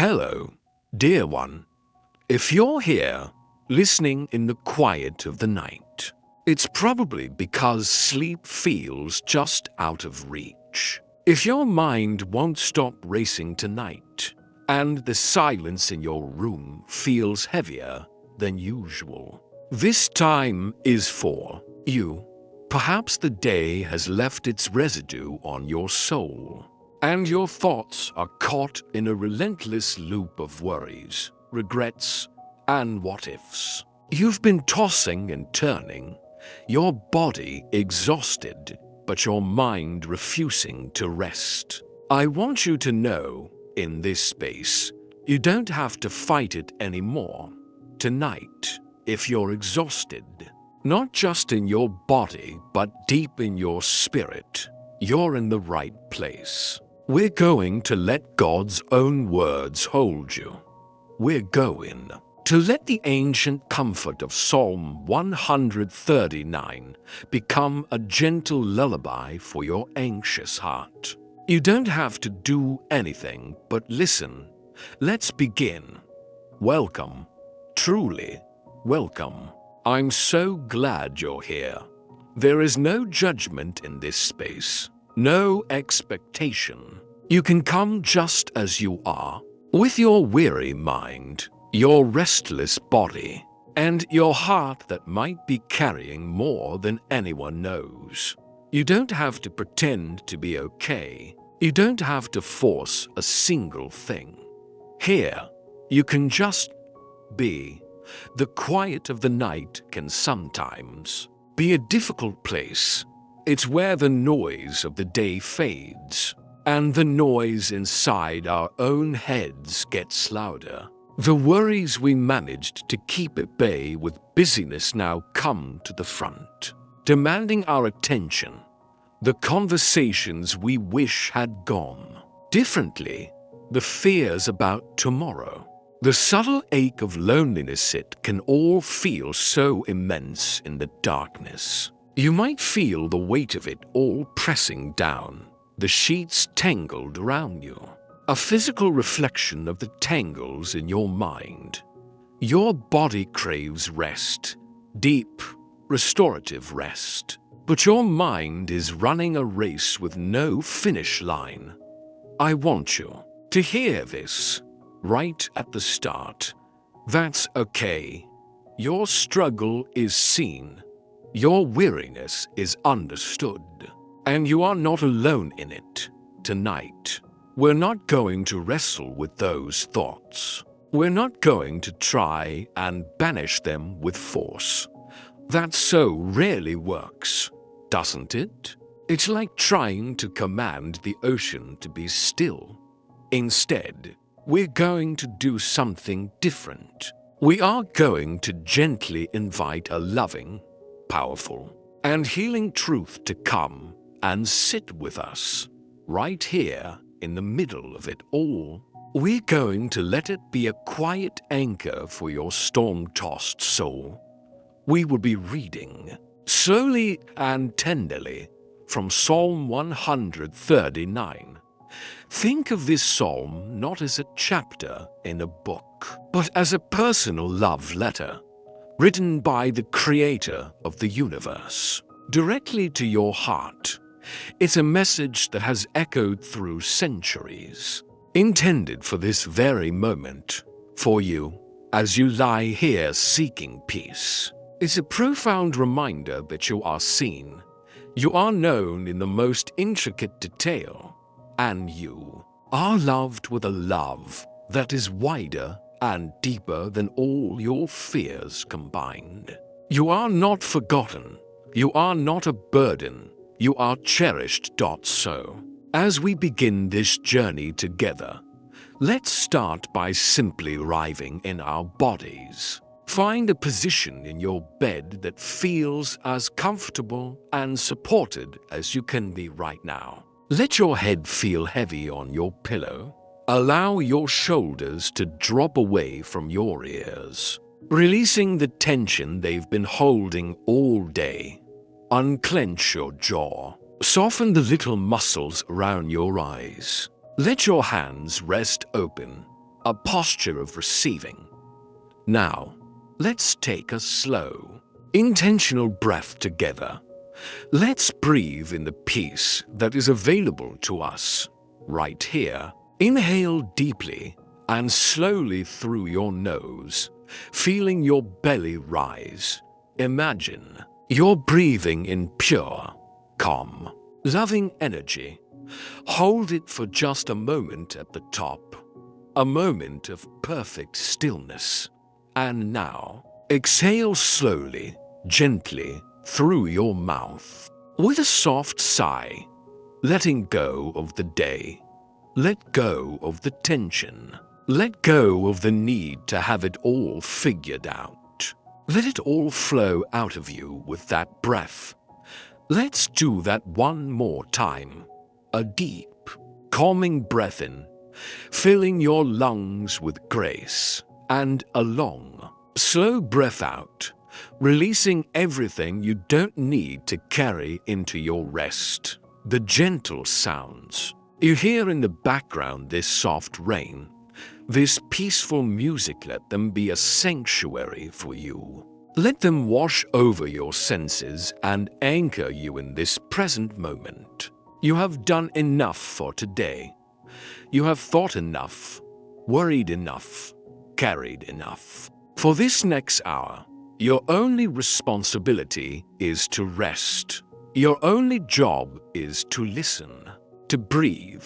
Hello, dear one. If you're here, listening in the quiet of the night, it's probably because sleep feels just out of reach. If your mind won't stop racing tonight, and the silence in your room feels heavier than usual, this time is for you. Perhaps the day has left its residue on your soul, and your thoughts are caught in a relentless loop of worries, regrets, and what-ifs. You've been tossing and turning, your body exhausted, but your mind refusing to rest. I want you to know, in this space, you don't have to fight it anymore. Tonight, if you're exhausted, not just in your body, but deep in your spirit, you're in the right place. We're going to let God's own words hold you. We're going to let the ancient comfort of Psalm 139 become a gentle lullaby for your anxious heart. You don't have to do anything but listen. Let's begin. Welcome. Truly, welcome. I'm so glad you're here. There is no judgment in this space, no expectation. You can come just as you are, with your weary mind, your restless body, and your heart that might be carrying more than anyone knows. You don't have to pretend to be okay. You don't have to force a single thing. Here, you can just be. The quiet of the night can sometimes be a difficult place. It's where the noise of the day fades, and the noise inside our own heads gets louder. The worries we managed to keep at bay with busyness now come to the front, demanding our attention. The conversations we wish had gone differently, the fears about tomorrow, the subtle ache of loneliness. It can all feel so immense in the darkness. You might feel the weight of it all pressing down, the sheets tangled around you, a physical reflection of the tangles in your mind. Your body craves rest, deep, restorative rest, but your mind is running a race with no finish line. I want you to hear this right at the start. That's okay. Your struggle is seen. Your weariness is understood. And you are not alone in it. Tonight, we're not going to wrestle with those thoughts. We're not going to try and banish them with force. That so rarely works, doesn't it? It's like trying to command the ocean to be still. Instead, we're going to do something different. We are going to gently invite a loving, powerful, and healing truth to come and sit with us, right here in the middle of it all. We're going to let it be a quiet anchor for your storm-tossed soul. We will be reading, slowly and tenderly, from Psalm 139. Think of this psalm not as a chapter in a book, but as a personal love letter, written by the Creator of the universe, directly to your heart. It's a message that has echoed through centuries, intended for this very moment, for you, as you lie here seeking peace. It's a profound reminder that you are seen, you are known in the most intricate detail, and you are loved with a love that is wider and deeper than all your fears combined. You are not forgotten. You are not a burden. You are cherished. So, as we begin this journey together, let's start by simply arriving in our bodies. Find a position in your bed that feels as comfortable and supported as you can be right now. Let your head feel heavy on your pillow. Allow your shoulders to drop away from your ears, releasing the tension they've been holding all day. Unclench your jaw. Soften the little muscles around your eyes. Let your hands rest open, a posture of receiving. Now, let's take a slow, intentional breath together. Let's breathe in the peace that is available to us right here. Inhale deeply and slowly through your nose, feeling your belly rise. Imagine you're breathing in pure, calm, loving energy. Hold it for just a moment at the top, a moment of perfect stillness. And now, exhale slowly, gently through your mouth. With a soft sigh, letting go of the day. Let go of the tension. Let go of the need to have it all figured out. Let it all flow out of you with that breath. Let's do that one more time. A deep, calming breath in, filling your lungs with grace, and a long, slow breath out, releasing everything you don't need to carry into your rest. The gentle sounds. You hear in the background this soft rain, this peaceful music. Let them be a sanctuary for you. Let them wash over your senses and anchor you in this present moment. You have done enough for today. You have thought enough, worried enough, carried enough. For this next hour, your only responsibility is to rest. Your only job is to listen, to breathe,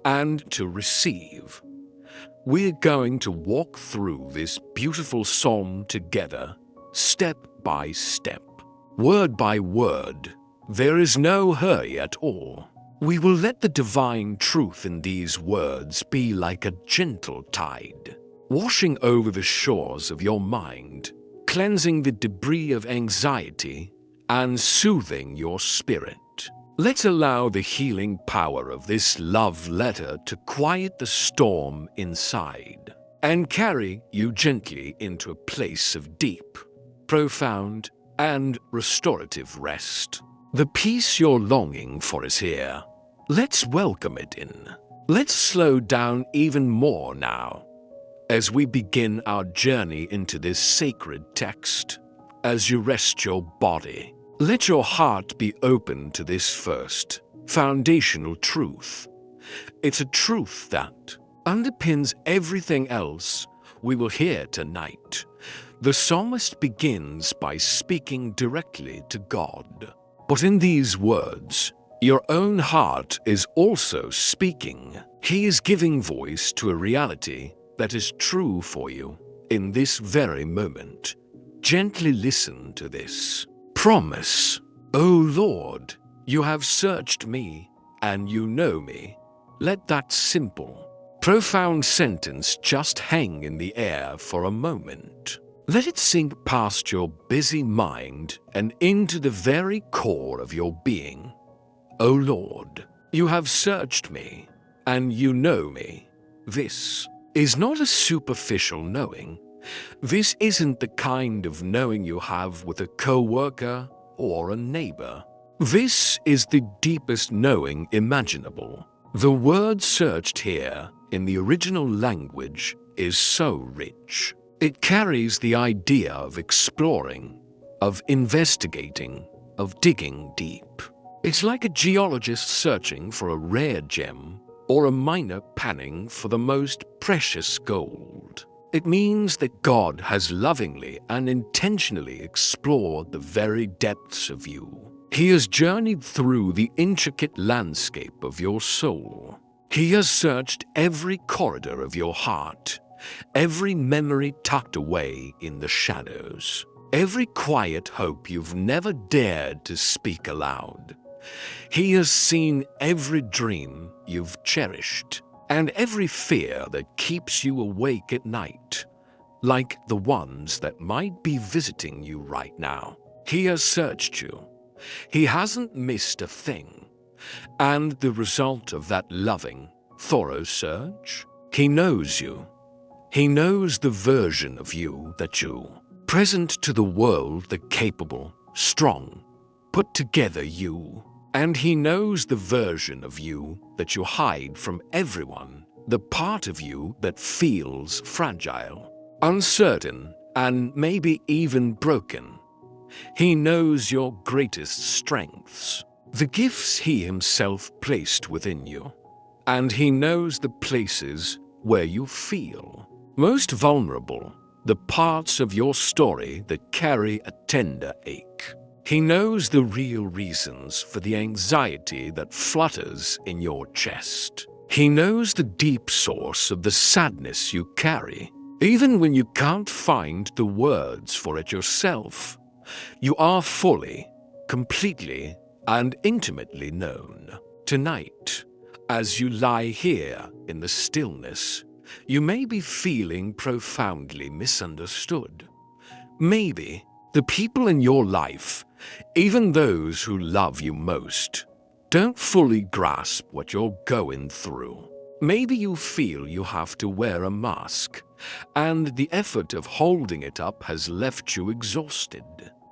and to receive. We're going to walk through this beautiful psalm together, step by step, word by word. There is no hurry at all. We will let the divine truth in these words be like a gentle tide, washing over the shores of your mind, cleansing the debris of anxiety, and soothing your spirit. Let's allow the healing power of this love letter to quiet the storm inside and carry you gently into a place of deep, profound, and restorative rest. The peace you're longing for is here. Let's welcome it in. Let's slow down even more now as we begin our journey into this sacred text. As you rest your body, let your heart be open to this first, foundational truth. It's a truth that underpins everything else we will hear tonight. The psalmist begins by speaking directly to God. But in these words, your own heart is also speaking. He is giving voice to a reality that is true for you in this very moment. Gently listen to this promise. O Lord, you have searched me, and you know me. Let that simple, profound sentence just hang in the air for a moment. Let it sink past your busy mind and into the very core of your being. O Lord, you have searched me, and you know me. This is not a superficial knowing. This isn't the kind of knowing you have with a coworker or a neighbor. This is the deepest knowing imaginable. The word searched here in the original language is so rich. It carries the idea of exploring, of investigating, of digging deep. It's like a geologist searching for a rare gem or a miner panning for the most precious gold. It means that God has lovingly and intentionally explored the very depths of you. He has journeyed through the intricate landscape of your soul. He has searched every corridor of your heart, every memory tucked away in the shadows, every quiet hope you've never dared to speak aloud. He has seen every dream you've cherished, and every fear that keeps you awake at night, like the ones that might be visiting you right now. He has searched you. He hasn't missed a thing. And the result of that loving, thorough search? He knows you. He knows the version of you that you, present to the world, the capable, strong, put together you. And he knows the version of you that you hide from everyone, the part of you that feels fragile, uncertain, and maybe even broken. He knows your greatest strengths, the gifts he himself placed within you, and he knows the places where you feel most vulnerable, the parts of your story that carry a tender ache. He knows the real reasons for the anxiety that flutters in your chest. He knows the deep source of the sadness you carry. Even when you can't find the words for it yourself, you are fully, completely, and intimately known. Tonight, as you lie here in the stillness, you may be feeling profoundly misunderstood. Maybe the people in your life, even those who love you most, don't fully grasp what you're going through. Maybe you feel you have to wear a mask, and the effort of holding it up has left you exhausted.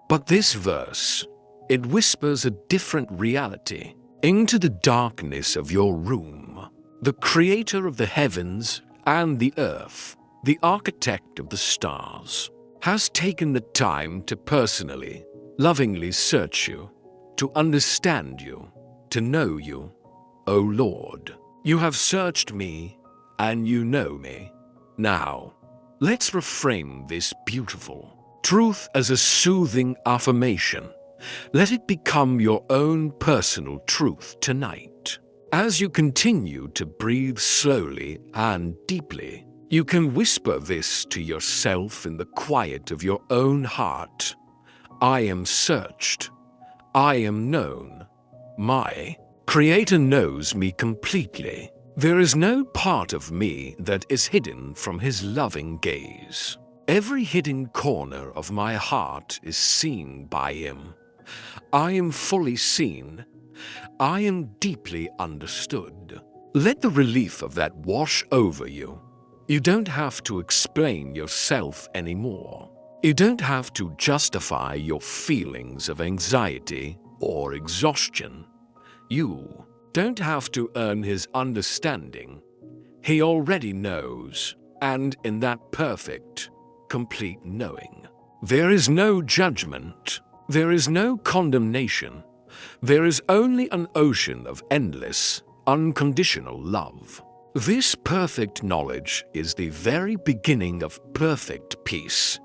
But this verse, it whispers a different reality into the darkness of your room. The creator of the heavens and the earth, the architect of the stars, has taken the time to personally, lovingly search you, to understand you, to know you. O Lord, you have searched me, and you know me. Now, let's reframe this beautiful truth as a soothing affirmation. Let it become your own personal truth tonight. As you continue to breathe slowly and deeply, you can whisper this to yourself in the quiet of your own heart. I am searched. I am known. My Creator knows me completely. There is no part of me that is hidden from His loving gaze. Every hidden corner of my heart is seen by Him. I am fully seen. I am deeply understood. Let the relief of that wash over you. You don't have to explain yourself anymore. You don't have to justify your feelings of anxiety or exhaustion. You don't have to earn His understanding. He already knows, and in that perfect, complete knowing, there is no judgment, there is no condemnation, there is only an ocean of endless, unconditional love. This perfect knowledge is the very beginning of perfect peace.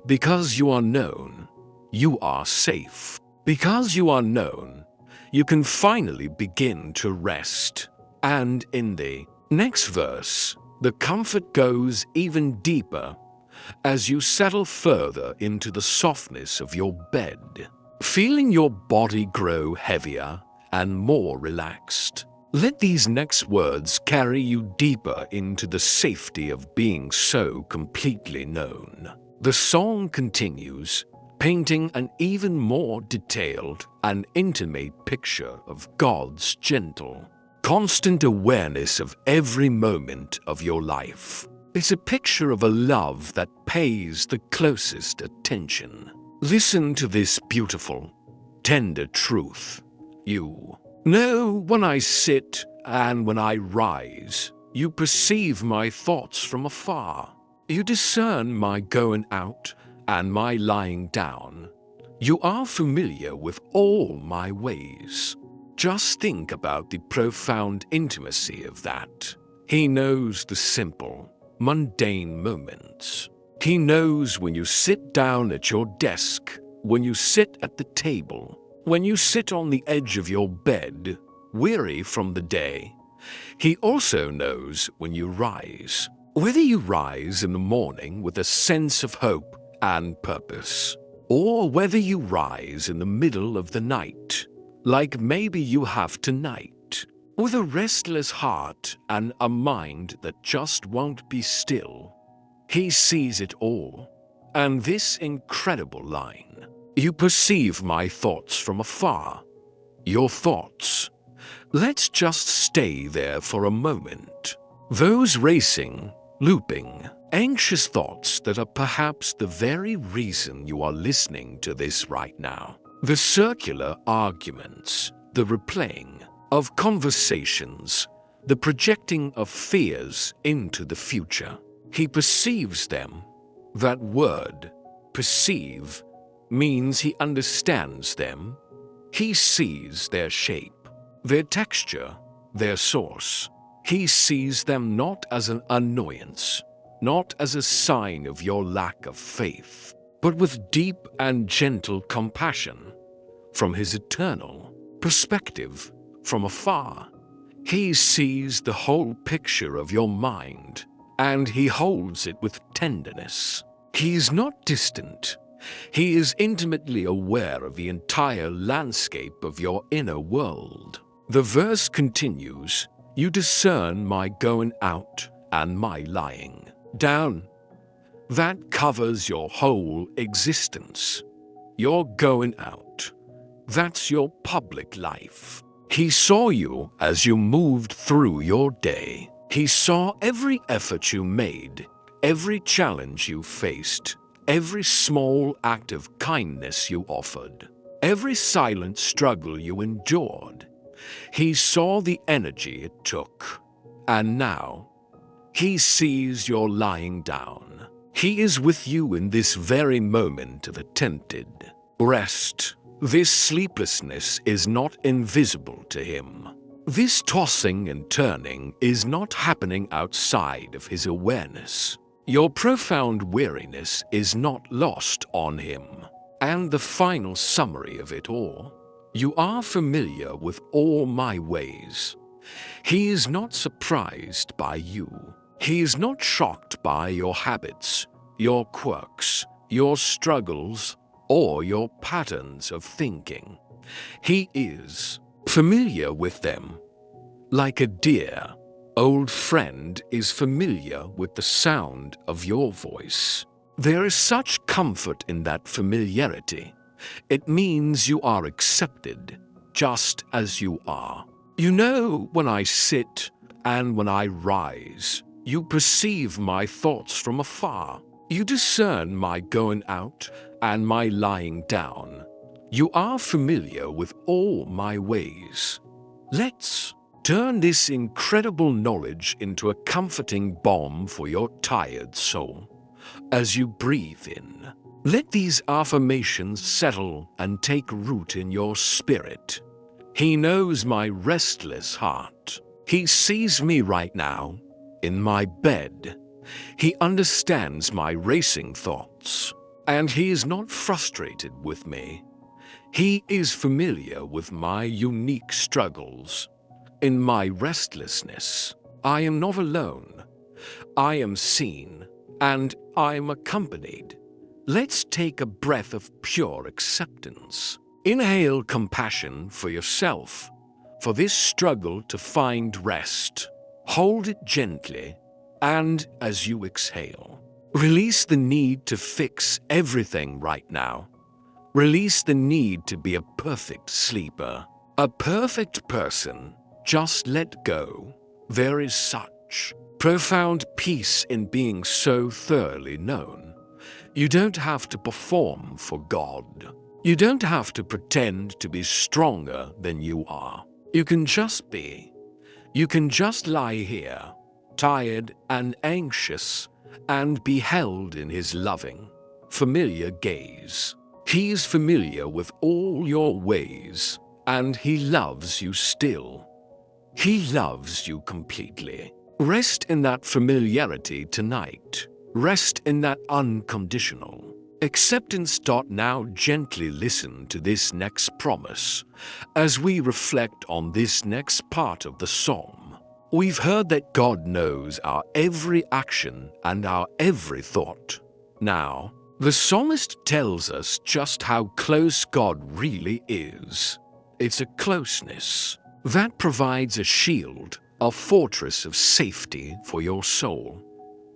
Because you are known, you are safe. Because you are known, you can finally begin to rest. And in the next verse, the comfort goes even deeper as you settle further into the softness of your bed, feeling your body grow heavier and more relaxed. Let these next words carry you deeper into the safety of being so completely known. The song continues, painting an even more detailed and intimate picture of God's gentle, constant awareness of every moment of your life. It's a picture of a love that pays the closest attention. Listen to this beautiful, tender truth. You know when I sit and when I rise. You perceive my thoughts from afar. You discern my going out and my lying down. You are familiar with all my ways. Just think about the profound intimacy of that. He knows the simple, mundane moments. He knows when you sit down at your desk, when you sit at the table, when you sit on the edge of your bed, weary from the day. He also knows when you rise. Whether you rise in the morning with a sense of hope and purpose, or whether you rise in the middle of the night, like maybe you have tonight, with a restless heart and a mind that just won't be still. He sees it all. And this incredible line, you perceive my thoughts from afar. Your thoughts. Let's just stay there for a moment. Those racing, looping, anxious thoughts that are perhaps the very reason you are listening to this right now. The circular arguments, the replaying of conversations, the projecting of fears into the future. He perceives them. That word, perceive, means he understands them. He sees their shape, their texture, their source. He sees them not as an annoyance, not as a sign of your lack of faith, but with deep and gentle compassion. From his eternal perspective, from afar, he sees the whole picture of your mind, and he holds it with tenderness. He is not distant. He is intimately aware of the entire landscape of your inner world. The verse continues, "You discern my going out and my lying down." That covers your whole existence. Your going out, that's your public life. He saw you as you moved through your day. He saw every effort you made, every challenge you faced, every small act of kindness you offered, every silent struggle you endured. He saw the energy it took. And now, he sees your lying down. He is with you in this very moment of attempted rest. This sleeplessness is not invisible to him. This tossing and turning is not happening outside of his awareness. Your profound weariness is not lost on him. And the final summary of it all, you are familiar with all my ways. He is not surprised by you. He is not shocked by your habits, your quirks, your struggles, or your patterns of thinking. He is familiar with them. Like a dear old friend is familiar with the sound of your voice. There is such comfort in that familiarity. It means you are accepted just as you are. You know when I sit and when I rise. You perceive my thoughts from afar. You discern my going out and my lying down. You are familiar with all my ways. Let's turn this incredible knowledge into a comforting balm for your tired soul. As you breathe in, let these affirmations settle and take root in your spirit. He knows my restless heart. He sees me right now, in my bed. He understands my racing thoughts, and he is not frustrated with me. He is familiar with my unique struggles. In my restlessness, I am not alone. I am seen, and I am accompanied. Let's take a breath of pure acceptance. Inhale compassion for yourself, for this struggle to find rest. Hold it gently, and as you exhale, release the need to fix everything right now. Release the need to be a perfect sleeper, a perfect person. Just let go. There is such profound peace in being so thoroughly known. You don't have to perform for God. You don't have to pretend to be stronger than you are. You can just be. You can just lie here, tired and anxious, and be held in his loving, familiar gaze. He is familiar with all your ways, and he loves you still. He loves you completely. Rest in that familiarity tonight. Rest in that unconditional acceptance. Now gently listen to this next promise as we reflect on this next part of the psalm. We've heard that God knows our every action and our every thought. Now, the psalmist tells us just how close God really is. It's a closeness that provides a shield, a fortress of safety for your soul.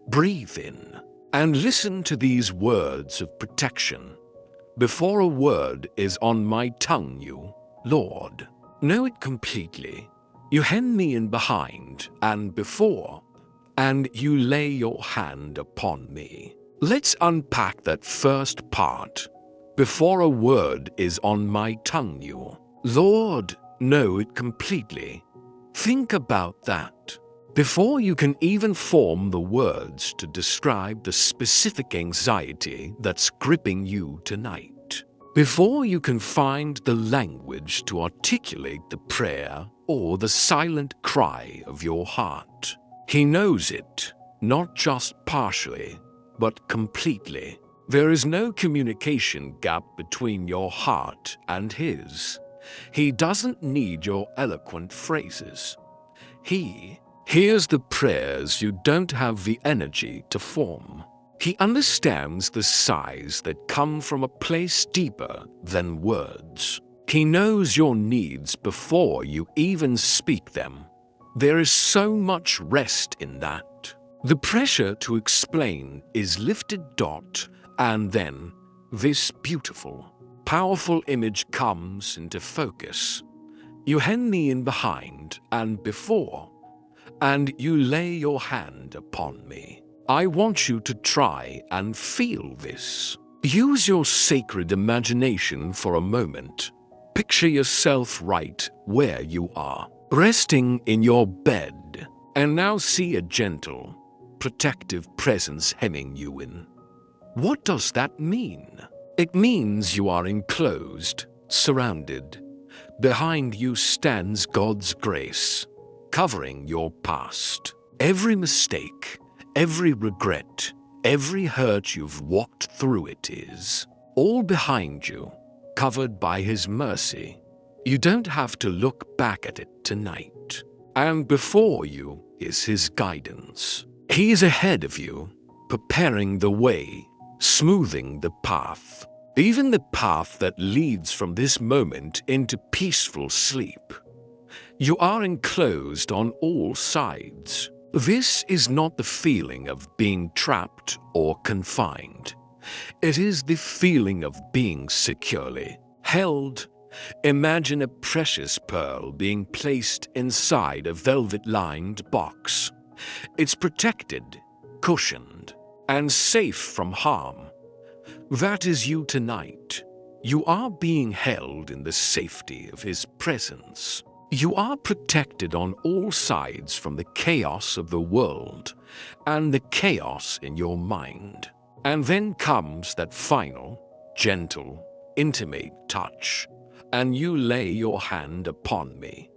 Breathe in and listen to these words of protection. Before a word is on my tongue, you, Lord, know it completely. You hem me in behind and before, and you lay your hand upon me. Let's unpack that first part. Before a word is on my tongue, you, Lord, know it completely. Think about that. Before you can even form the words to describe the specific anxiety that's gripping you tonight. Before you can find the language to articulate the prayer or the silent cry of your heart. He knows it, not just partially, but completely. There is no communication gap between your heart and his. He doesn't need your eloquent phrases. He hears the prayers you don't have the energy to form. He understands the sighs that come from a place deeper than words. He knows your needs before you even speak them. There is so much rest in that. The pressure to explain is lifted, and then this beautiful, powerful image comes into focus. You hem me in behind and before, and you lay your hand upon me. I want you to try and feel this. Use your sacred imagination for a moment. Picture yourself right where you are, resting in your bed, and now see a gentle, protective presence hemming you in. What does that mean? It means you are enclosed, surrounded. Behind you stands God's grace, covering your past. Every mistake, every regret, every hurt you've walked through, it is all behind you, covered by His mercy. You don't have to look back at it tonight. And before you is His guidance. He is ahead of you, preparing the way, smoothing the path, even the path that leads from this moment into peaceful sleep. You are enclosed on all sides. This is not the feeling of being trapped or confined. It is the feeling of being securely held. Imagine a precious pearl being placed inside a velvet-lined box. It's protected, cushioned, and safe from harm. That is you tonight. You are being held in the safety of His presence. You are protected on all sides from the chaos of the world and the chaos in your mind. And then comes that final, gentle, intimate touch, and you lay your hand upon me.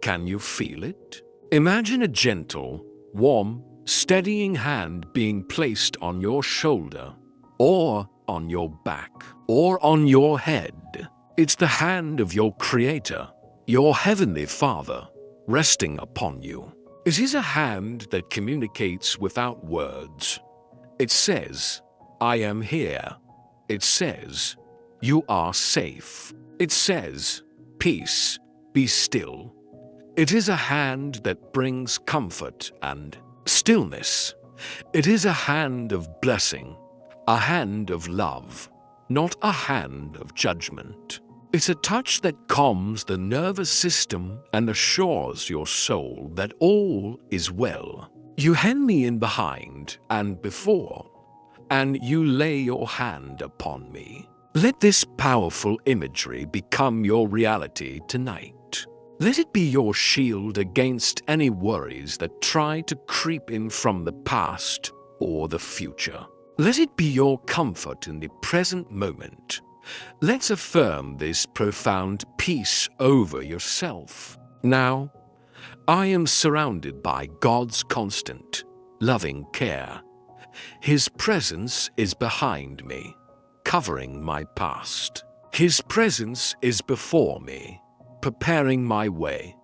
Can you feel it? Imagine a gentle, warm, steadying hand being placed on your shoulder, or on your back, or on your head. It's the hand of your Creator, your Heavenly Father, resting upon you. It is a hand that communicates without words. It says, I am here. It says, you are safe. It says, peace, be still. It is a hand that brings comfort and stillness. It is a hand of blessing, a hand of love, not a hand of judgment. It's a touch that calms the nervous system and assures your soul that all is well. You hem me in behind and before, and you lay your hand upon me. Let this powerful imagery become your reality tonight. Let it be your shield against any worries that try to creep in from the past or the future. Let it be your comfort in the present moment. Let's affirm this profound peace over yourself. Now, I am surrounded by God's constant, loving care. His presence is behind me, covering my past. His presence is before me, preparing my way.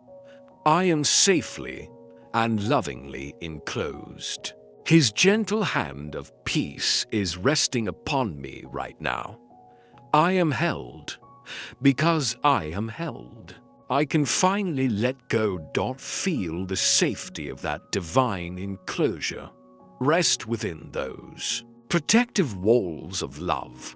I am safely and lovingly enclosed. His gentle hand of peace is resting upon me right now. I am held. Because I am held, I can finally let go. Feel the safety of that divine enclosure. Rest within those protective walls of love.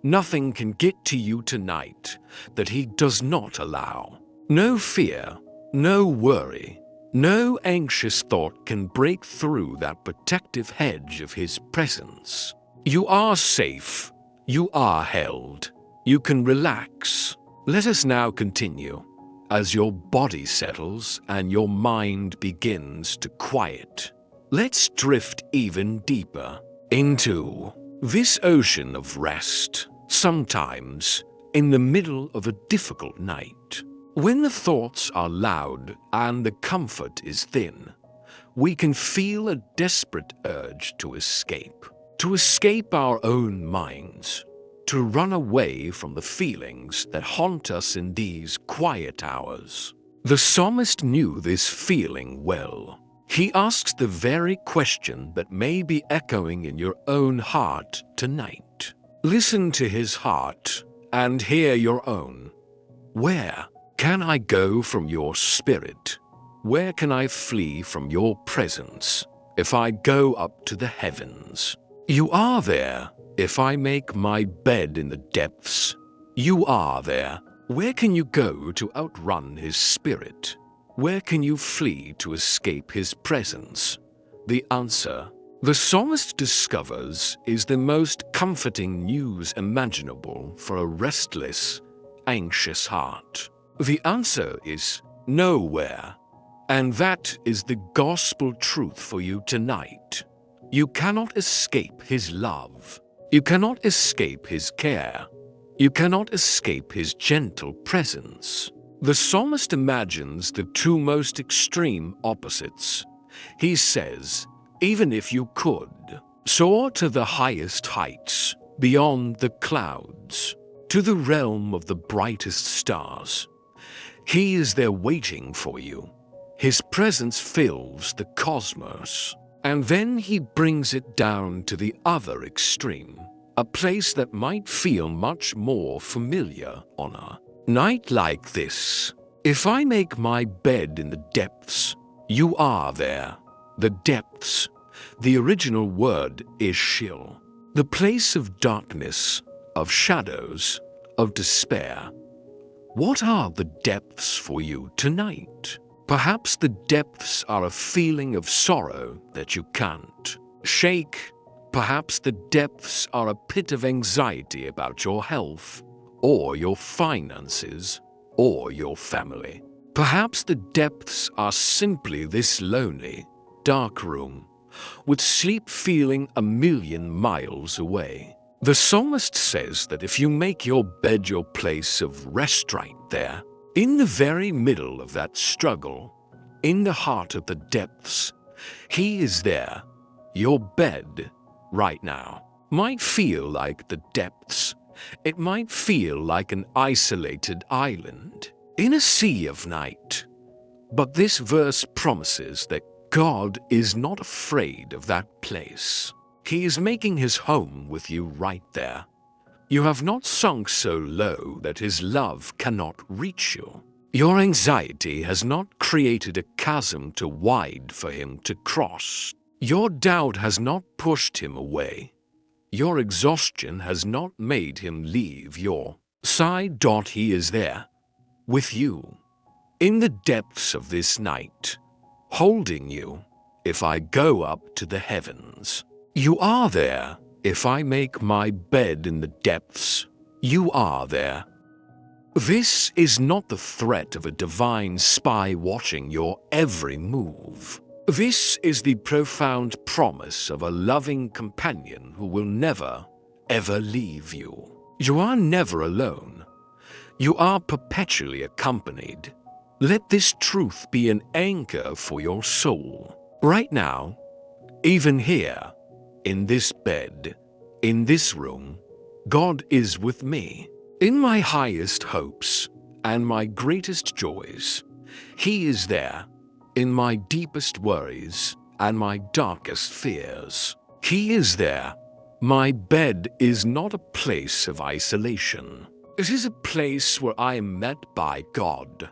Nothing can get to you tonight that He does not allow. No fear, no worry, no anxious thought can break through that protective hedge of His presence. You are safe. You are held. You can relax. Let us now continue. as your body settles and your mind begins to quiet. Let's drift even deeper into this ocean of rest, sometimes in the middle of a difficult night. When the thoughts are loud and the comfort is thin, we can feel a desperate urge to escape our own minds, to run away from the feelings that haunt us in these quiet hours. The psalmist knew this feeling well. He asks the very question that may be echoing in your own heart tonight. Listen to his heart and hear your own. Where can I go from your spirit? Where can I flee from your presence? If I go up to the heavens, you are there. If I make my bed in the depths, you are there. Where can you go to outrun his spirit? Where can you flee to escape his presence? The answer, the psalmist discovers, is the most comforting news imaginable for a restless, anxious heart. The answer is nowhere. And that is the gospel truth for you tonight. You cannot escape his love. You cannot escape his care. You cannot escape his gentle presence. The psalmist imagines the two most extreme opposites. He says, even if you could, soar to the highest heights, beyond the clouds, to the realm of the brightest stars, he is there waiting for you. His presence fills the cosmos, and then he brings it down to the other extreme, a place that might feel much more familiar on a night like this. If I make my bed in the depths, you are there. The depths, the original word is Sheol, the place of darkness, of shadows, of despair. What are the depths for you tonight? Perhaps the depths are a feeling of sorrow that you can't shake. Perhaps the depths are a pit of anxiety about your health, or your finances, or your family. Perhaps the depths are simply this lonely, dark room, with sleep feeling a million miles away. The psalmist says that if you make your bed your place of rest right there, in the very middle of that struggle, in the heart of the depths, he is there. Your bed, right now, might feel like the depths. It might feel like an isolated island in a sea of night. But this verse promises that God is not afraid of that place. He is making his home with you right there. You have not sunk so low that his love cannot reach you. Your anxiety has not created a chasm too wide for him to cross. Your doubt has not pushed him away. Your exhaustion has not made him leave your side. He is there, with you, in the depths of this night, holding you. If I go up to the heavens, you are there. If I make my bed in the depths, you are there. This is not the threat of a divine spy watching your every move. This is the profound promise of a loving companion who will never, ever leave you. You are never alone. You are perpetually accompanied. Let this truth be an anchor for your soul. Right now, even here, in this bed, in this room, God is with me. In my highest hopes and my greatest joys, he is there. In my deepest worries and my darkest fears, he is there. My bed is not a place of isolation. It is a place where I am met by God.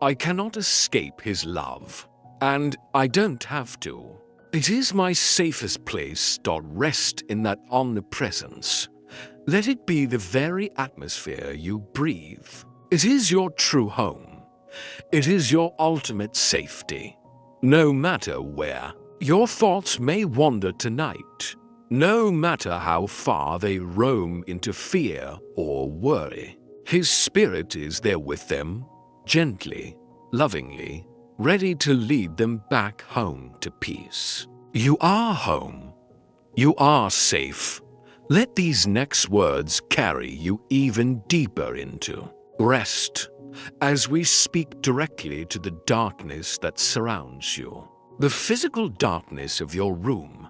I cannot escape his love, and I don't have to. It is my safest place. Rest in that omnipresence. Let it be the very atmosphere you breathe. It is your true home. It is your ultimate safety. No matter where your thoughts may wander tonight, no matter how far they roam into fear or worry, his spirit is there with them, gently, lovingly, ready to lead them back home to peace. You are home. You are safe. Let these next words carry you even deeper into rest as we speak directly to the darkness that surrounds you, the physical darkness of your room,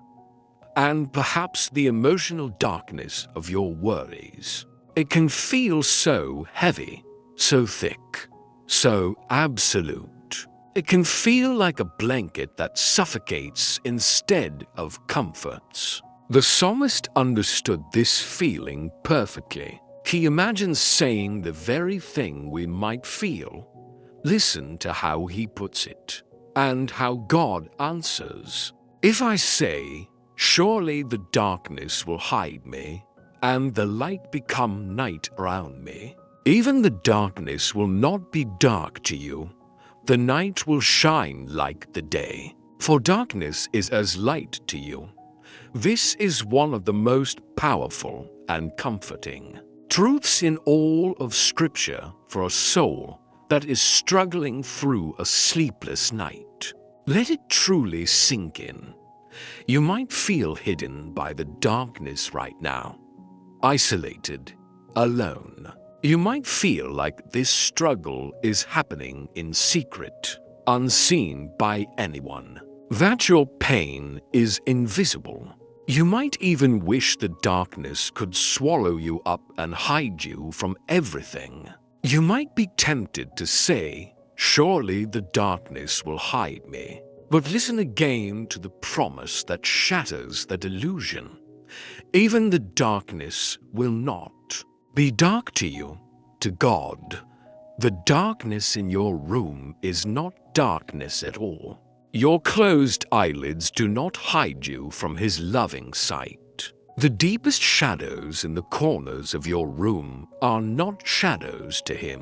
and perhaps the emotional darkness of your worries. It can feel so heavy, so thick, so absolute. It can feel like a blanket that suffocates instead of comforts. The psalmist understood this feeling perfectly. He imagines saying the very thing we might feel. Listen to how he puts it, and how God answers. If I say, surely the darkness will hide me, and the light become night around me, even the darkness will not be dark to you. The night will shine like the day, for darkness is as light to you. This is one of the most powerful and comforting truths in all of Scripture for a soul that is struggling through a sleepless night. Let it truly sink in. You might feel hidden by the darkness right now, isolated, alone. You might feel like this struggle is happening in secret, unseen by anyone, that your pain is invisible. You might even wish the darkness could swallow you up and hide you from everything. You might be tempted to say, surely the darkness will hide me. But listen again to the promise that shatters that illusion. Even the darkness will not be dark to you, to God. The darkness in your room is not darkness at all. Your closed eyelids do not hide you from His loving sight. The deepest shadows in the corners of your room are not shadows to Him.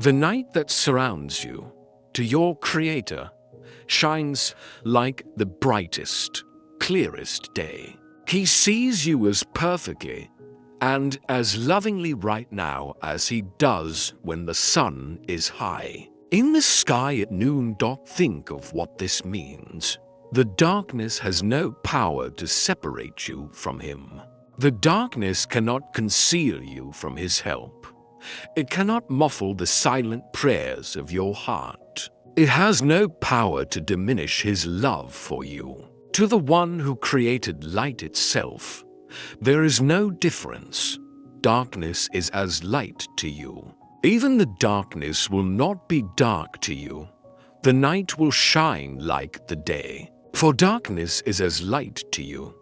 The night that surrounds you, to your Creator, shines like the brightest, clearest day. He sees you as perfectly and as lovingly right now as He does when the sun is high in the sky at noon. Think of what this means. The darkness has no power to separate you from Him. The darkness cannot conceal you from His help. It cannot muffle the silent prayers of your heart. It has no power to diminish His love for you. To the one who created light itself, there is no difference. Darkness is as light to you. Even the darkness will not be dark to you. The night will shine like the day, for darkness is as light to you.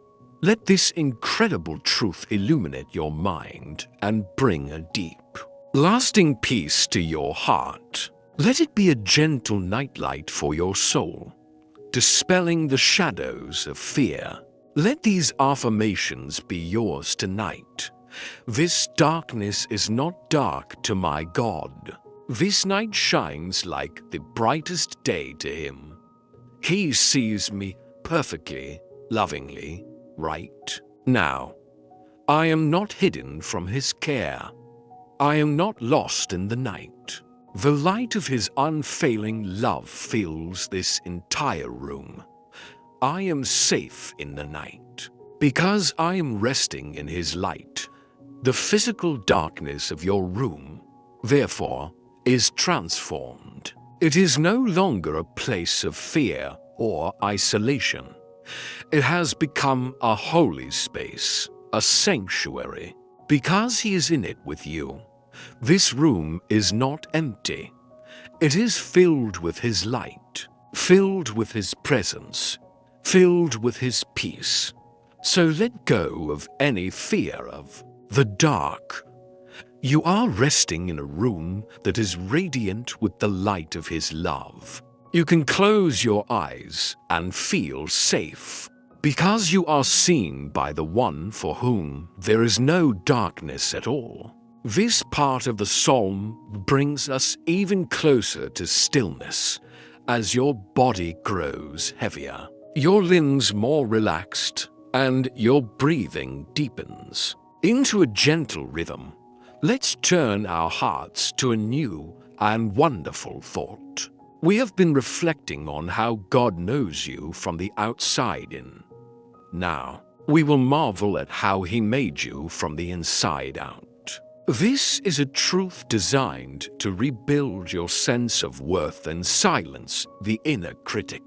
Let this incredible truth illuminate your mind and bring a deep, lasting peace to your heart. Let it be a gentle nightlight for your soul, dispelling the shadows of fear. Let these affirmations be yours tonight. This darkness is not dark to my God. This night shines like the brightest day to Him. He sees me perfectly, lovingly, right now. I am not hidden from His care. I am not lost in the night. The light of His unfailing love fills this entire room. I am safe in the night. Because I am resting in His light, the physical darkness of your room, therefore, is transformed. It is no longer a place of fear or isolation. It has become a holy space, a sanctuary. Because He is in it with you, this room is not empty. It is filled with His light, filled with His presence, filled with His peace. So let go of any fear of the dark. You are resting in a room that is radiant with the light of His love. You can close your eyes and feel safe, because you are seen by the one for whom there is no darkness at all. This part of the psalm brings us even closer to stillness as your body grows heavier, your limbs more relaxed, and your breathing deepens into a gentle rhythm. Let's turn our hearts to a new and wonderful thought. We have been reflecting on how God knows you from the outside in. Now, we will marvel at how He made you from the inside out. This is a truth designed to rebuild your sense of worth and silence the inner critic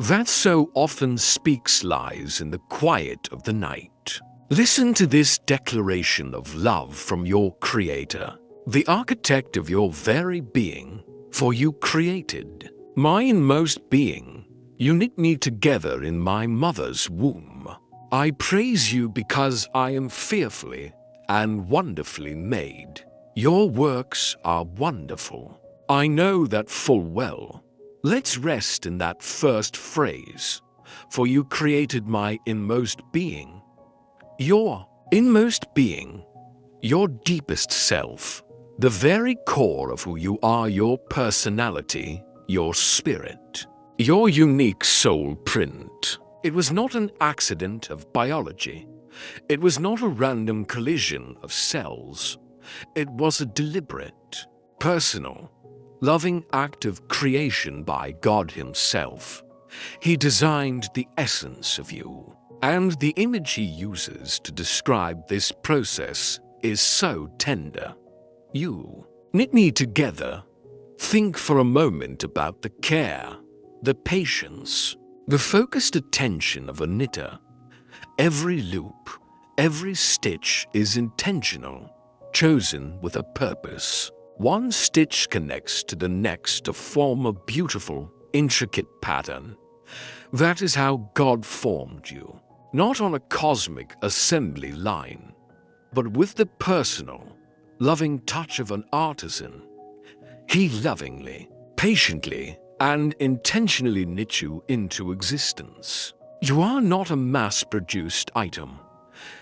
that so often speaks lies in the quiet of the night. Listen to this declaration of love from your Creator, the architect of your very being, for you created my inmost being. You knit me together in my mother's womb. I praise you because I am fearfully and wonderfully made. Your works are wonderful. I know that full well. Let's rest in that first phrase, for you created my inmost being. Your inmost being, your deepest self, the very core of who you are, your personality, your spirit, your unique soul print. It was not an accident of biology. It was not a random collision of cells. It was a deliberate, personal, loving act of creation by God Himself. He designed the essence of you, and the image He uses to describe this process is so tender. You knit me together. Think for a moment about the care, the patience, the focused attention of a knitter. Every loop, every stitch is intentional, chosen with a purpose. One stitch connects to the next to form a beautiful, intricate pattern. That is how God formed you, not on a cosmic assembly line, but with the personal, loving touch of an artisan. He lovingly, patiently, and intentionally knit you into existence. You are not a mass-produced item.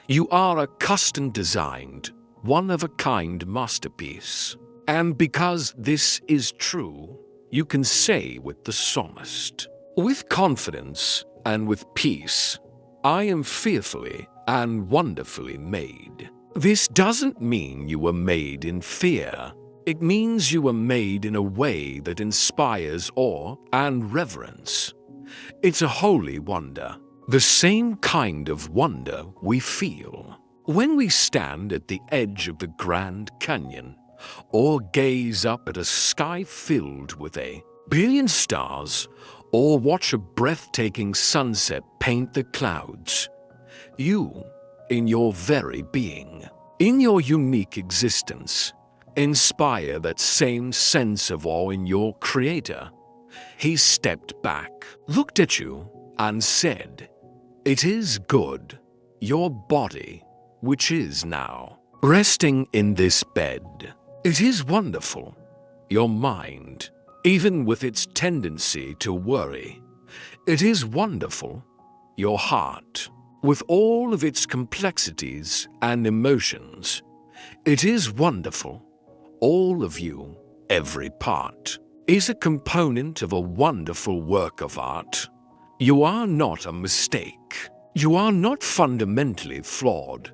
You are a custom-designed, one-of-a-kind masterpiece. And because this is true, you can say with the psalmist, with confidence and with peace, I am fearfully and wonderfully made. This doesn't mean you were made in fear. It means you were made in a way that inspires awe and reverence. It's a holy wonder, the same kind of wonder we feel when we stand at the edge of the Grand Canyon or gaze up at a sky filled with a billion stars or watch a breathtaking sunset paint the clouds. You, in your very being, in your unique existence, inspire that same sense of awe in your Creator. He stepped back, looked at you, and said, "It is good." Your body, which is now resting in this bed, it is wonderful. Your mind, even with its tendency to worry, it is wonderful. Your heart, with all of its complexities and emotions, it is wonderful. All of you, every part, is a component of a wonderful work of art. You are not a mistake. You are not fundamentally flawed.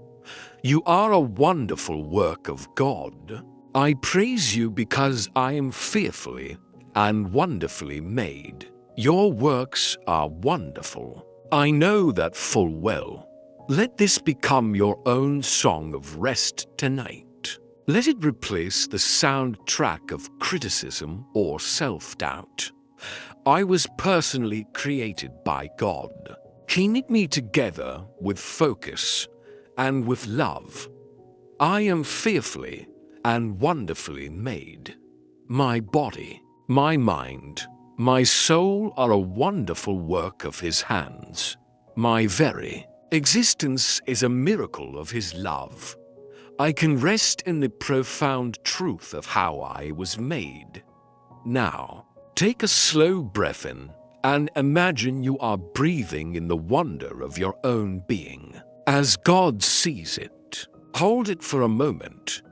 You are a wonderful work of God. I praise you because I am fearfully and wonderfully made. Your works are wonderful. I know that full well. Let this become your own song of rest tonight. Let it replace the soundtrack of criticism or self-doubt. I was personally created by God. He knit me together with focus and with love. I am fearfully and wonderfully made. My body, my mind, my soul are a wonderful work of His hands. My very existence is a miracle of His love. I can rest in the profound truth of how I was made. Now, take a slow breath in and imagine you are breathing in the wonder of your own being. As God sees it, hold it for a moment,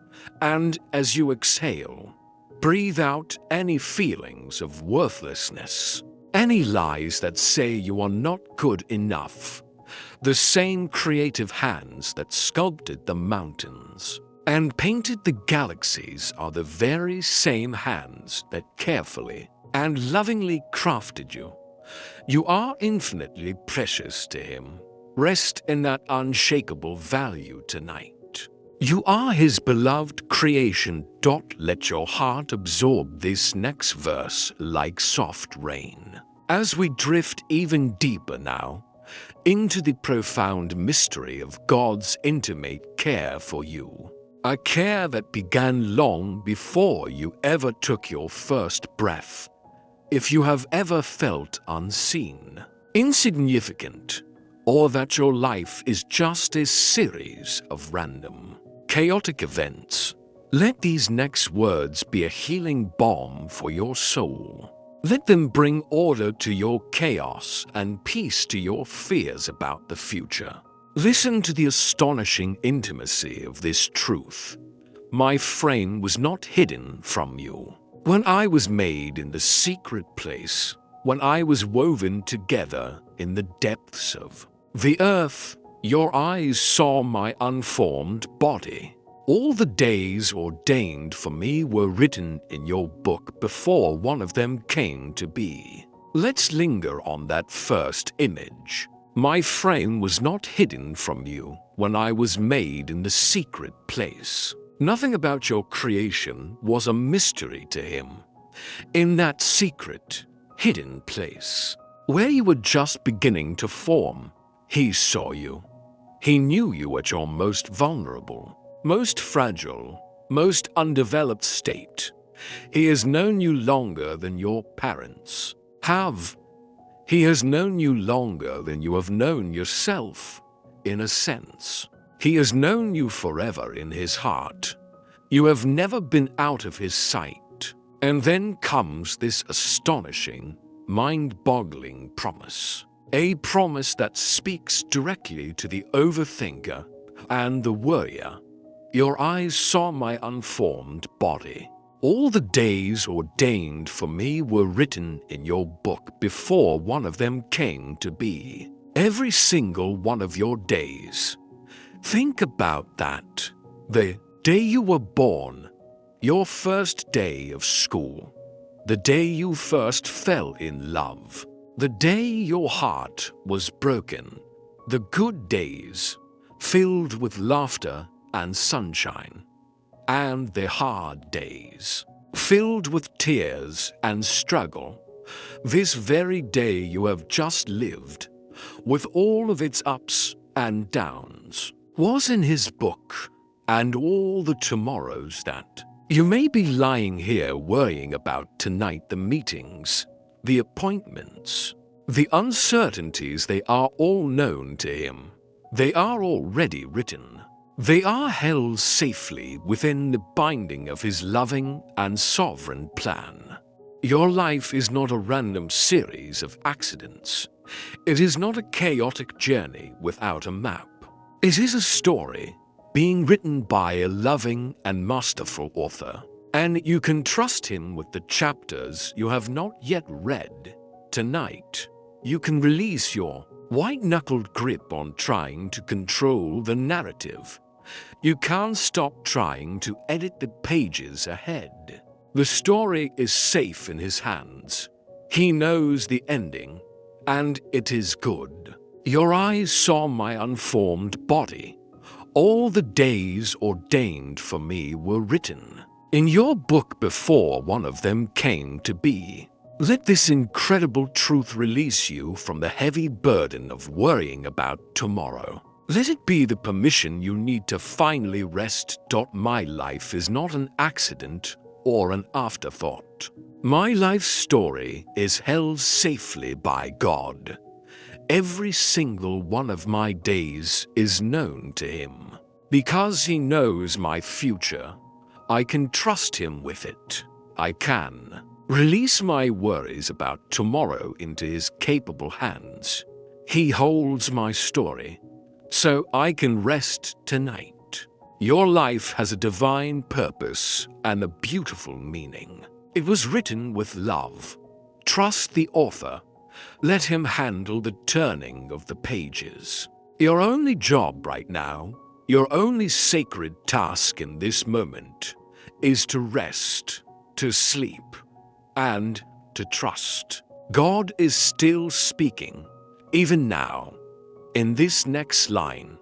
and as you exhale, breathe out any feelings of worthlessness, any lies that say you are not good enough. The same creative hands that sculpted the mountains and painted the galaxies are the very same hands that carefully and lovingly crafted you. You are infinitely precious to him. Rest in that unshakable value tonight. You are his beloved creation. Let your heart absorb this next verse like soft rain. As we drift even deeper now into the profound mystery of God's intimate care for you. A care that began long before you ever took your first breath. If you have ever felt unseen, insignificant, or that your life is just a series of random, chaotic events, let these next words be a healing balm for your soul. Let them bring order to your chaos and peace to your fears about the future. Listen to the astonishing intimacy of this truth. My frame was not hidden from you. When I was made in the secret place, when I was woven together in the depths of the earth, your eyes saw my unformed body. All the days ordained for me were written in your book before one of them came to be. Let's linger on that first image. My frame was not hidden from you when I was made in the secret place. Nothing about your creation was a mystery to him. In that secret, hidden place, where you were just beginning to form, he saw you. He knew you at your most vulnerable, most fragile, most undeveloped state. He has known you longer than your parents have. He has known you longer than you have known yourself, in a sense. He has known you forever in his heart. You have never been out of his sight. And then comes this astonishing, mind-boggling promise. A promise that speaks directly to the overthinker and the worrier. Your eyes saw my unformed body. All the days ordained for me were written in your book before one of them came to be. Every single one of your days. Think about that. The day you were born, your first day of school, the day you first fell in love, the day your heart was broken, the good days, filled with laughter and sunshine, and the hard days, filled with tears and struggle. This very day you have just lived, with all of its ups and downs, was in his book, and all the tomorrows that you may be lying here worrying about tonight, the meetings, the appointments, the uncertainties, they are all known to him. They are already written. They are held safely within the binding of his loving and sovereign plan. Your life is not a random series of accidents. It is not a chaotic journey without a map. It is a story being written by a loving and masterful author, and you can trust him with the chapters you have not yet read. Tonight, you can release your white-knuckled grip on trying to control the narrative. You can't stop trying to edit the pages ahead. The story is safe in his hands. He knows the ending, and it is good. Your eyes saw my unformed body. All the days ordained for me were written in your book before one of them came to be. Let this incredible truth release you from the heavy burden of worrying about tomorrow. Let it be the permission you need to finally rest. My life is not an accident or an afterthought. My life's story is held safely by God. Every single one of my days is known to him. Because he knows my future, I can trust him with it. I can release my worries about tomorrow into his capable hands. He holds my story, so I can rest tonight. Your life has a divine purpose and a beautiful meaning. It was written with love. Trust the author. Let him handle the turning of the pages. Your only job right now Your only sacred task in this moment is to rest, to sleep, and to trust. God is still speaking, even now, in this next line,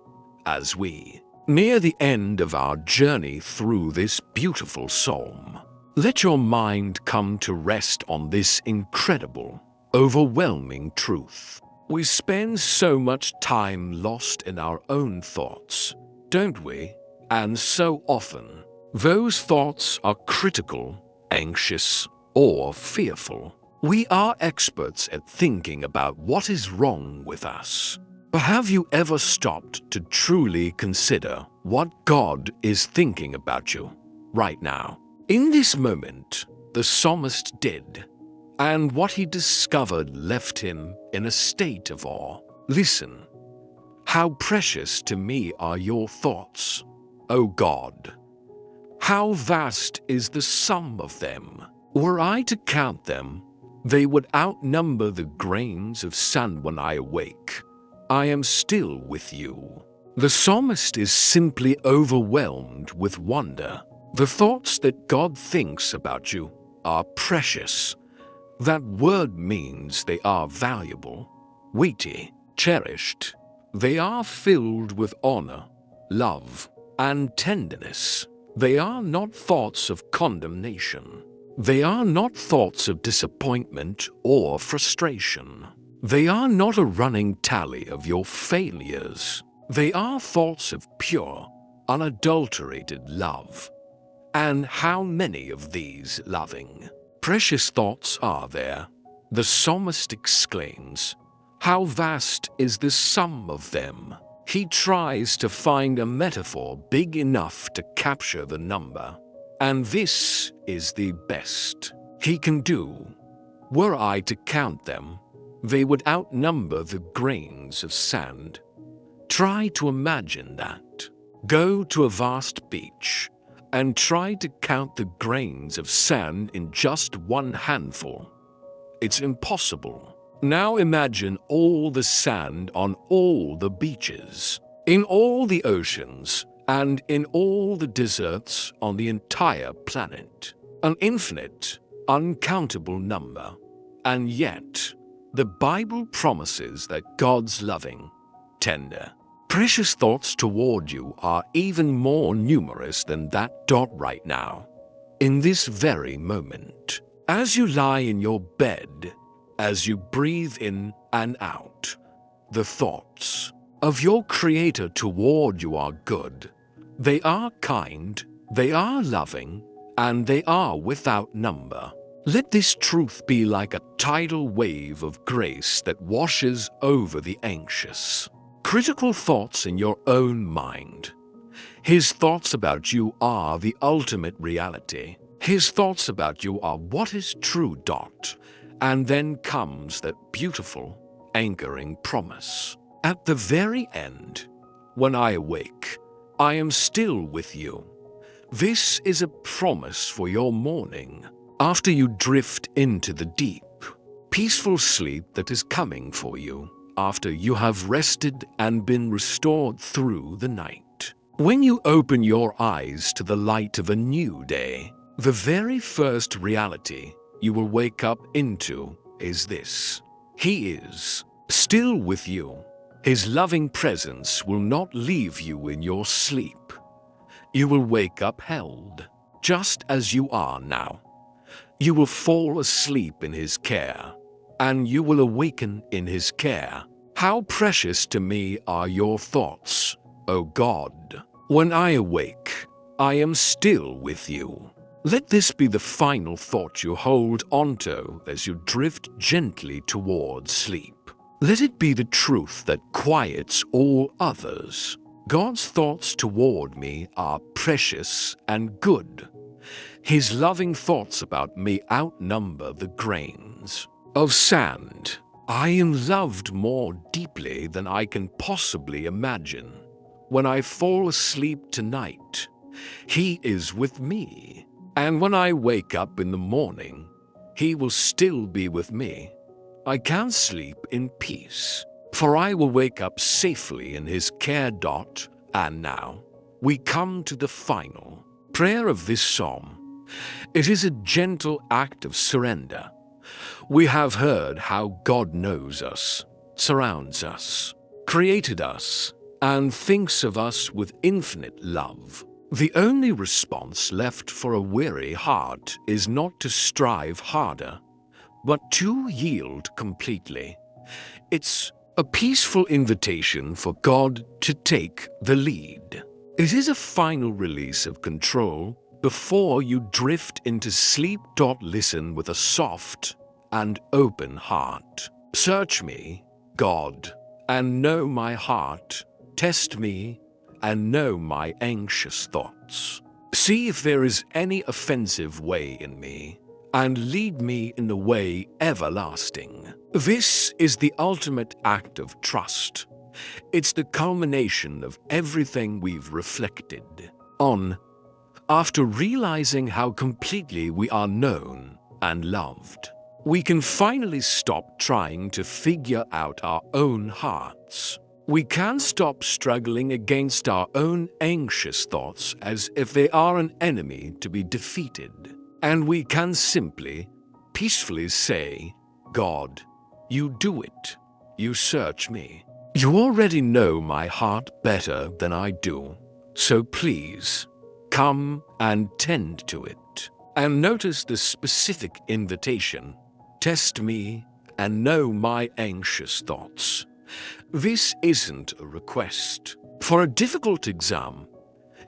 as we near the end of our journey through this beautiful psalm. Let your mind come to rest on this incredible, overwhelming truth. We spend so much time lost in our own thoughts, don't we? And so often, those thoughts are critical, anxious, or fearful. We are experts at thinking about what is wrong with us. But have you ever stopped to truly consider what God is thinking about you right now? In this moment, the psalmist did, and what he discovered left him in a state of awe. Listen, how precious to me are your thoughts, O God. How vast is the sum of them. Were I to count them, they would outnumber the grains of sand. When I awake, I am still with you. The psalmist is simply overwhelmed with wonder. The thoughts that God thinks about you are precious. That word means they are valuable, weighty, cherished. They are filled with honor, love, and tenderness. They are not thoughts of condemnation. They are not thoughts of disappointment or frustration. They are not a running tally of your failures. They are thoughts of pure, unadulterated love. And how many of these loving, precious thoughts are there? The psalmist exclaims, how vast is the sum of them. He tries to find a metaphor big enough to capture the number. And this is the best he can do. Were I to count them, they would outnumber the grains of sand. Try to imagine that. Go to a vast beach and try to count the grains of sand in just one handful. It's impossible. Now imagine all the sand on all the beaches, in all the oceans, and in all the deserts on the entire planet. An infinite, uncountable number. And yet, the Bible promises that God's loving, tender, precious thoughts toward you are even more numerous than that dot right now, in this very moment. As you lie in your bed, as you breathe in and out, the thoughts of your Creator toward you are good. They are kind, they are loving, and they are without number. Let this truth be like a tidal wave of grace that washes over the anxious, critical thoughts in your own mind. His thoughts about you are the ultimate reality. His thoughts about you are what is true. And then comes that beautiful, anchoring promise. At the very end, when I awake, I am still with you. This is a promise for your morning. After you drift into the deep, peaceful sleep that is coming for you, after you have rested and been restored through the night. When you open your eyes to the light of a new day, the very first reality you will wake up into is this. He is still with you. His loving presence will not leave you in your sleep. You will wake up held, just as you are now. You will fall asleep in His care, and you will awaken in His care. How precious to me are your thoughts, O God. When I awake, I am still with you. Let this be the final thought you hold onto as you drift gently towards sleep. Let it be the truth that quiets all others. God's thoughts toward me are precious and good. His loving thoughts about me outnumber the grains of sand. I am loved more deeply than I can possibly imagine. When I fall asleep tonight, He is with me. And when I wake up in the morning, He will still be with me. I can sleep in peace, for I will wake up safely in His care. And now, we come to the final prayer of this psalm. It is a gentle act of surrender. We have heard how God knows us, surrounds us, created us, and thinks of us with infinite love. The only response left for a weary heart is not to strive harder, but to yield completely. It's a peaceful invitation for God to take the lead. It is a final release of control before you drift into sleep. Listen with a soft and open heart. Search me, God, and know my heart. Test me and know my anxious thoughts. See if there is any offensive way in me, and lead me in the way everlasting. This is the ultimate act of trust. It's the culmination of everything we've reflected on after realizing how completely we are known and loved. We can finally stop trying to figure out our own hearts. We can stop struggling against our own anxious thoughts as if they are an enemy to be defeated. And we can simply, peacefully say, God, you do it. You search me. You already know my heart better than I do. So please, come and tend to it. And notice the specific invitation. Test me and know my anxious thoughts. This isn't a request for a difficult exam.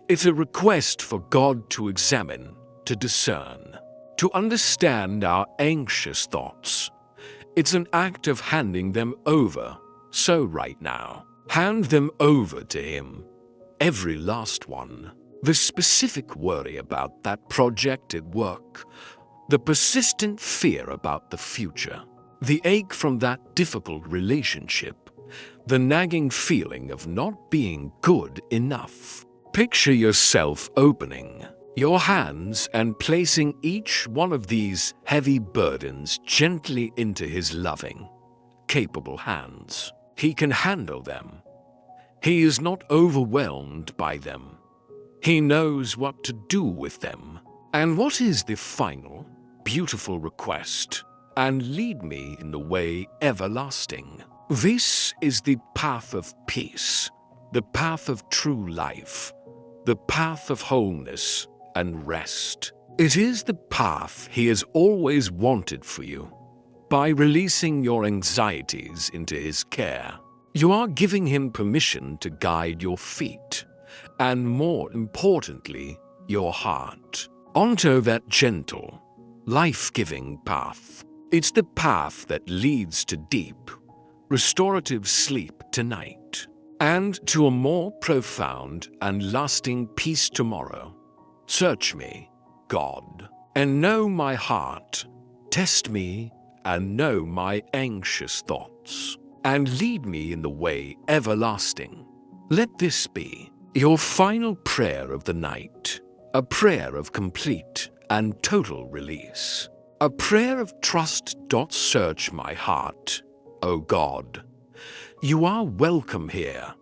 It's a request for God to examine, to discern, to understand our anxious thoughts. It's an act of handing them over. So right now, hand them over to Him. Every last one. The specific worry about that project at work, the persistent fear about the future, the ache from that difficult relationship, the nagging feeling of not being good enough. Picture yourself opening your hands and placing each one of these heavy burdens gently into His loving, capable hands. He can handle them. He is not overwhelmed by them. He knows what to do with them. And what is the final, beautiful request? And lead me in the way everlasting. This is the path of peace, the path of true life, the path of wholeness and rest. It is the path He has always wanted for you. By releasing your anxieties into His care, you are giving Him permission to guide your feet, and more importantly, your heart, onto that gentle, life-giving path. It's the path that leads to deep, restorative sleep tonight, and to a more profound and lasting peace tomorrow. Search me, God, and know my heart. Test me and know my anxious thoughts, and lead me in the way everlasting. Let this be your final prayer of the night, a prayer of complete and total release, a prayer of trust. Search my heart, O God. You are welcome here.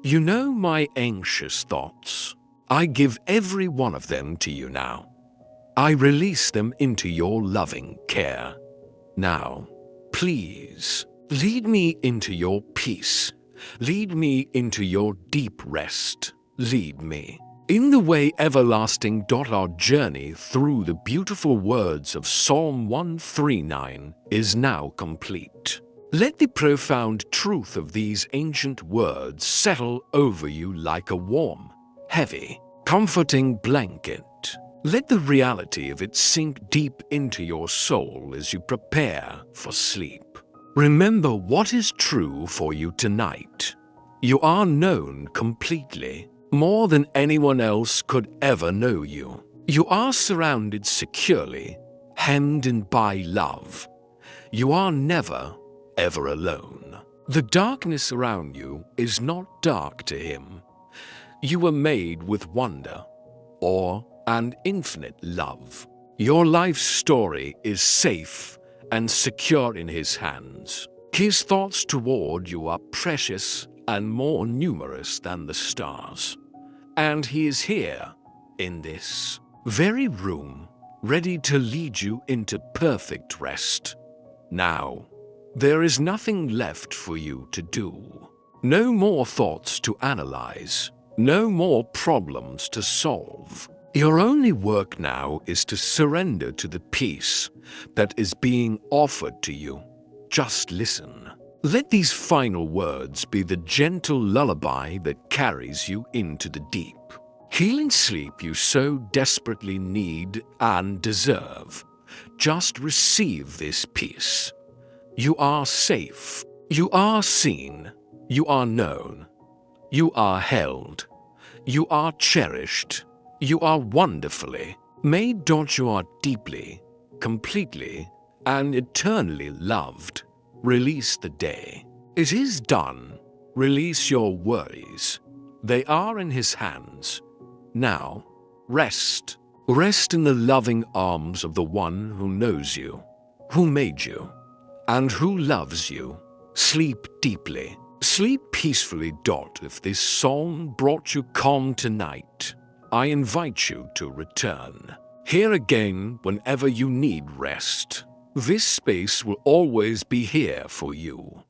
You know my anxious thoughts. I give every one of them to you now. I release them into your loving care. Now, please, lead me into your peace. Lead me into your deep rest. Lead me in the way everlasting. Our journey through the beautiful words of Psalm 139 is now complete. Let the profound truth of these ancient words settle over you like a warm, heavy, comforting blanket. Let the reality of it sink deep into your soul as you prepare for sleep. Remember what is true for you tonight. You are known completely, more than anyone else could ever know you. You are surrounded securely, hemmed in by love. You are never, ever alone. The darkness around you is not dark to Him. You were made with wonder, awe, and infinite love. Your life's story is safe and secure in His hands. His thoughts toward you are precious and more numerous than the stars. And he is here, in this very room, ready to lead you into perfect rest. Now, there is nothing left for you to do. No more thoughts to analyze. No more problems to solve. Your only work now is to surrender to the peace that is being offered to you. Just listen. Let these final words be the gentle lullaby that carries you into the deep. Healing sleep you so desperately need and deserve. Just receive this peace. You are safe. You are seen. You are known. You are held. You are cherished. You are wonderfully made. You are deeply, completely, and eternally loved. Release the day. It is done. Release your worries. They are in His hands. Now, rest. Rest in the loving arms of the one who knows you, who made you, and who loves you. Sleep deeply. Sleep peacefully. If this song brought you calm tonight, I invite you to return. Here again whenever you need rest. This space will always be here for you.